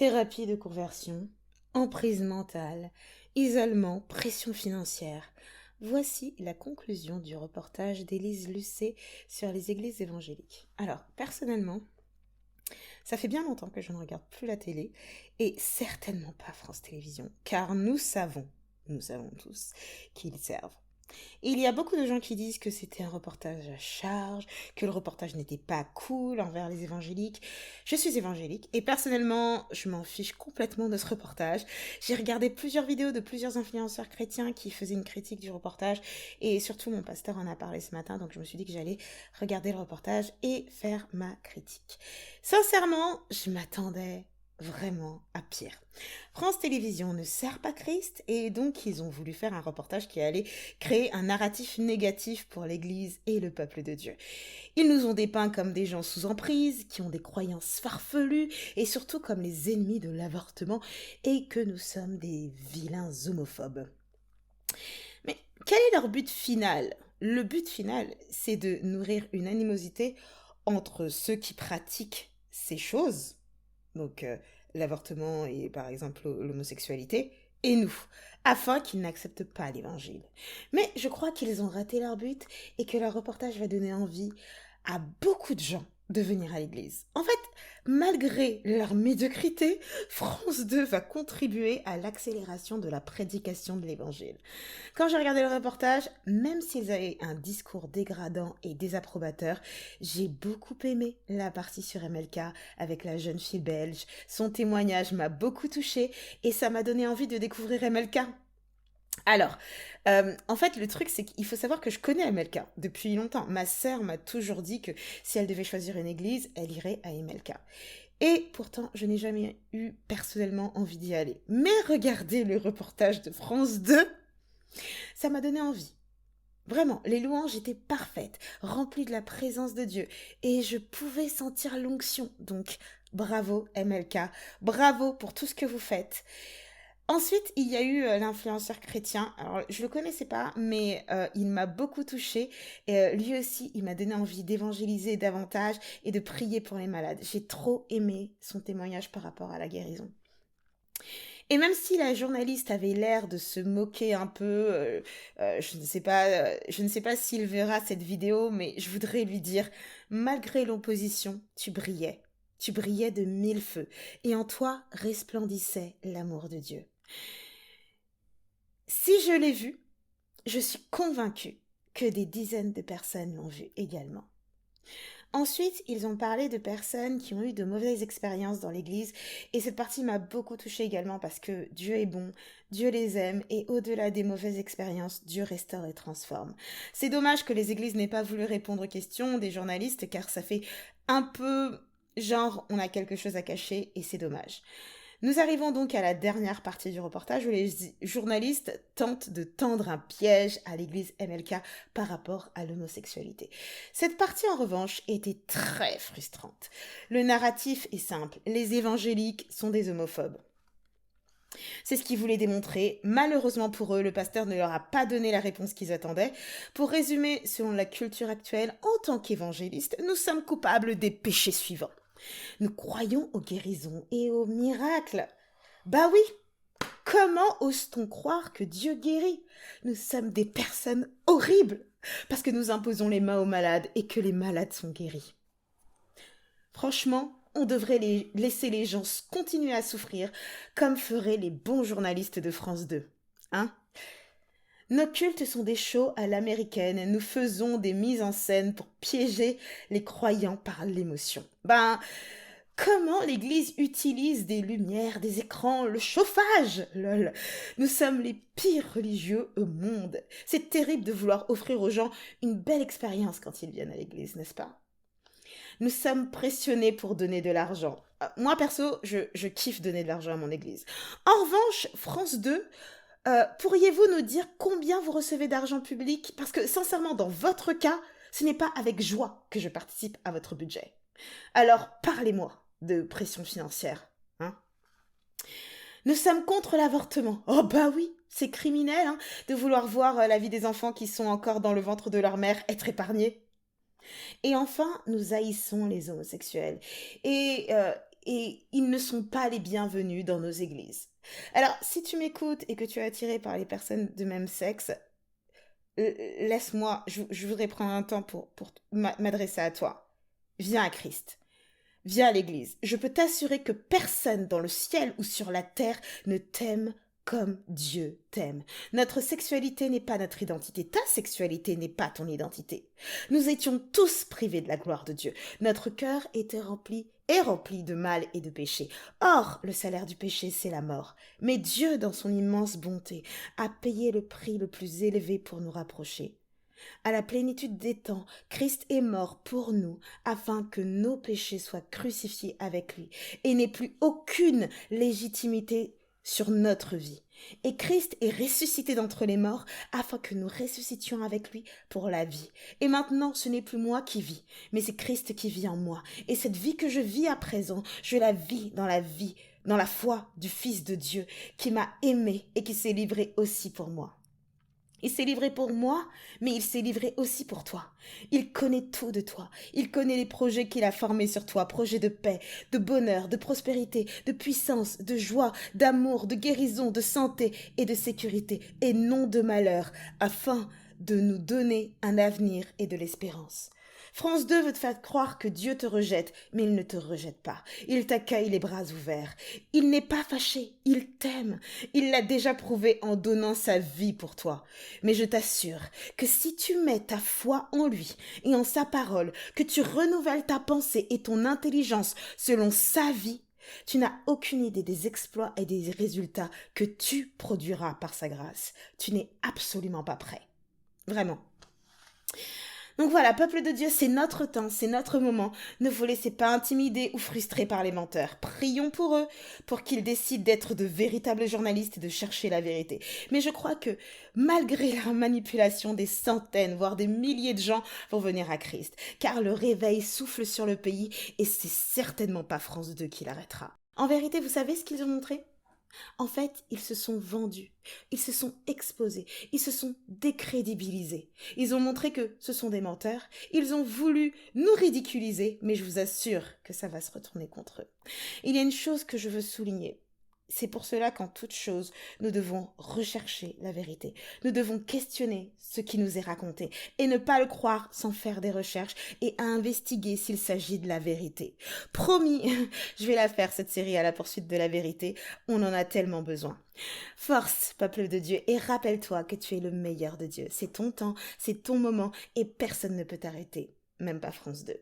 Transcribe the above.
Thérapie de conversion, emprise mentale, isolement, pression financière. Voici la conclusion du reportage d'Élise Lucet sur les églises évangéliques. Alors, personnellement, ça fait bien longtemps que je ne regarde plus la télé, et certainement pas France Télévisions, car nous savons tous qu'ils servent. Il y a beaucoup de gens qui disent que c'était un reportage à charge, que le reportage n'était pas cool envers les évangéliques. Je suis évangélique et personnellement, je m'en fiche complètement de ce reportage. J'ai regardé plusieurs vidéos de plusieurs influenceurs chrétiens qui faisaient une critique du reportage et surtout mon pasteur en a parlé ce matin, donc je me suis dit que j'allais regarder le reportage et faire ma critique. Sincèrement, je m'attendais vraiment à pire. France Télévisions ne sert pas Christ et donc ils ont voulu faire un reportage qui allait créer un narratif négatif pour l'Église et le peuple de Dieu. Ils nous ont dépeints comme des gens sous emprise, qui ont des croyances farfelues et surtout comme les ennemis de l'avortement et que nous sommes des vilains homophobes. Mais quel est leur but final? Le but final, c'est de nourrir une animosité entre ceux qui pratiquent ces choses, donc l'avortement et par exemple l'homosexualité, et nous, afin qu'ils n'acceptent pas l'évangile. Mais je crois qu'ils ont raté leur but et que leur reportage va donner envie à beaucoup de gens de venir à l'église. En fait, malgré leur médiocrité, France 2 va contribuer à l'accélération de la prédication de l'évangile. Quand j'ai regardé le reportage, même s'ils avaient un discours dégradant et désapprobateur, j'ai beaucoup aimé la partie sur MLK avec la jeune fille belge. Son témoignage m'a beaucoup touchée et ça m'a donné envie de découvrir MLK. Alors, en fait, le truc, c'est qu'il faut savoir que je connais MLK depuis longtemps. Ma sœur m'a toujours dit que si elle devait choisir une église, elle irait à MLK. Et pourtant, je n'ai jamais eu personnellement envie d'y aller. Mais regardez le reportage de France 2, ça m'a donné envie. Vraiment, les louanges étaient parfaites, remplies de la présence de Dieu, et je pouvais sentir l'onction. Donc, bravo MLK, bravo pour tout ce que vous faites. Ensuite, il y a eu l'influenceur chrétien. Alors, je le connaissais pas, mais il m'a beaucoup touchée. Et lui aussi, il m'a donné envie d'évangéliser davantage et de prier pour les malades. J'ai trop aimé son témoignage par rapport à la guérison. Et même si la journaliste avait l'air de se moquer un peu, je ne sais pas s'il verra cette vidéo, mais je voudrais lui dire, malgré l'opposition, tu brillais. Tu brillais de mille feux, et en toi resplendissait l'amour de Dieu. Si je l'ai vu, je suis convaincue que des dizaines de personnes l'ont vu également. Ensuite, ils ont parlé de personnes qui ont eu de mauvaises expériences dans l'église et cette partie m'a beaucoup touchée également parce que Dieu est bon, Dieu les aime et au-delà des mauvaises expériences, Dieu restaure et transforme. C'est dommage que les églises n'aient pas voulu répondre aux questions des journalistes car ça fait un peu genre on a quelque chose à cacher et c'est dommage. Nous arrivons donc à la dernière partie du reportage où les journalistes tentent de tendre un piège à l'église MLK par rapport à l'homosexualité. Cette partie en revanche était très frustrante. Le narratif est simple, les évangéliques sont des homophobes. C'est ce qu'ils voulaient démontrer. Malheureusement pour eux, le pasteur ne leur a pas donné la réponse qu'ils attendaient. Pour résumer, selon la culture actuelle, en tant qu'évangélistes, nous sommes coupables des péchés suivants. Nous croyons aux guérisons et aux miracles. Bah oui, comment ose-t-on croire que Dieu guérit? Nous sommes des personnes horribles parce que nous imposons les mains aux malades et que les malades sont guéris. Franchement, on devrait laisser les gens continuer à souffrir comme feraient les bons journalistes de France 2. Hein? Nos cultes sont des shows à l'américaine. Nous faisons des mises en scène pour piéger les croyants par l'émotion. Comment l'Église utilise des lumières, des écrans, le chauffage, lol. Nous sommes les pires religieux au monde. C'est terrible de vouloir offrir aux gens une belle expérience quand ils viennent à l'Église, n'est-ce pas? Nous sommes pressionnés pour donner de l'argent. Moi, perso, je kiffe donner de l'argent à mon Église. En revanche, France 2, pourriez-vous nous dire combien vous recevez d'argent public? Parce que sincèrement, dans votre cas, ce n'est pas avec joie que je participe à votre budget. Alors, parlez-moi de pression financière. Hein? Nous sommes contre l'avortement. Oh bah oui, c'est criminel de vouloir voir la vie des enfants qui sont encore dans le ventre de leur mère être épargnés. Et enfin, nous haïssons les homosexuels. Et et ils ne sont pas les bienvenus dans nos églises. Alors, si tu m'écoutes et que tu es attiré par les personnes de même sexe, laisse-moi, je voudrais prendre un temps pour m'adresser à toi. Viens à Christ. Viens à l'église. Je peux t'assurer que personne dans le ciel ou sur la terre ne t'aime comme Dieu t'aime. Notre sexualité n'est pas notre identité. Ta sexualité n'est pas ton identité. Nous étions tous privés de la gloire de Dieu. Notre cœur est rempli de mal et de péché. Or, le salaire du péché, c'est la mort. Mais Dieu, dans son immense bonté, a payé le prix le plus élevé pour nous rapprocher. À la plénitude des temps, Christ est mort pour nous, afin que nos péchés soient crucifiés avec lui, et n'ait plus aucune légitimité sur notre vie. Et Christ est ressuscité d'entre les morts, afin que nous ressuscitions avec lui pour la vie. Et maintenant, ce n'est plus moi qui vis, mais c'est Christ qui vit en moi. Et cette vie que je vis à présent, je la vis, dans la foi du Fils de Dieu, qui m'a aimé et qui s'est livré aussi pour moi. Il s'est livré pour moi, mais il s'est livré aussi pour toi. Il connaît tout de toi. Il connaît les projets qu'il a formés sur toi, projets de paix, de bonheur, de prospérité, de puissance, de joie, d'amour, de guérison, de santé et de sécurité, et non de malheur, afin de nous donner un avenir et de l'espérance. France 2 veut te faire croire que Dieu te rejette, mais il ne te rejette pas. Il t'accueille les bras ouverts. Il n'est pas fâché, il t'aime. Il l'a déjà prouvé en donnant sa vie pour toi. Mais je t'assure que si tu mets ta foi en lui et en sa parole, que tu renouvelles ta pensée et ton intelligence selon sa vie, tu n'as aucune idée des exploits et des résultats que tu produiras par sa grâce. Tu n'es absolument pas prêt. Vraiment. Donc voilà, peuple de Dieu, c'est notre temps, c'est notre moment. Ne vous laissez pas intimider ou frustrer par les menteurs. Prions pour eux, pour qu'ils décident d'être de véritables journalistes et de chercher la vérité. Mais je crois que malgré la manipulation, des centaines, voire des milliers de gens vont venir à Christ. Car le réveil souffle sur le pays et c'est certainement pas France 2 qui l'arrêtera. En vérité, vous savez ce qu'ils ont montré ? En fait, ils se sont vendus, ils se sont exposés, ils se sont décrédibilisés. Ils ont montré que ce sont des menteurs, ils ont voulu nous ridiculiser, mais je vous assure que ça va se retourner contre eux. Il y a une chose que je veux souligner. C'est pour cela qu'en toute chose, nous devons rechercher la vérité. Nous devons questionner ce qui nous est raconté et ne pas le croire sans faire des recherches et à investiguer s'il s'agit de la vérité. Promis, je vais la faire cette série à la poursuite de la vérité. On en a tellement besoin. Force, peuple de Dieu, et rappelle-toi que tu es le meilleur de Dieu. C'est ton temps, c'est ton moment et personne ne peut t'arrêter, même pas France 2.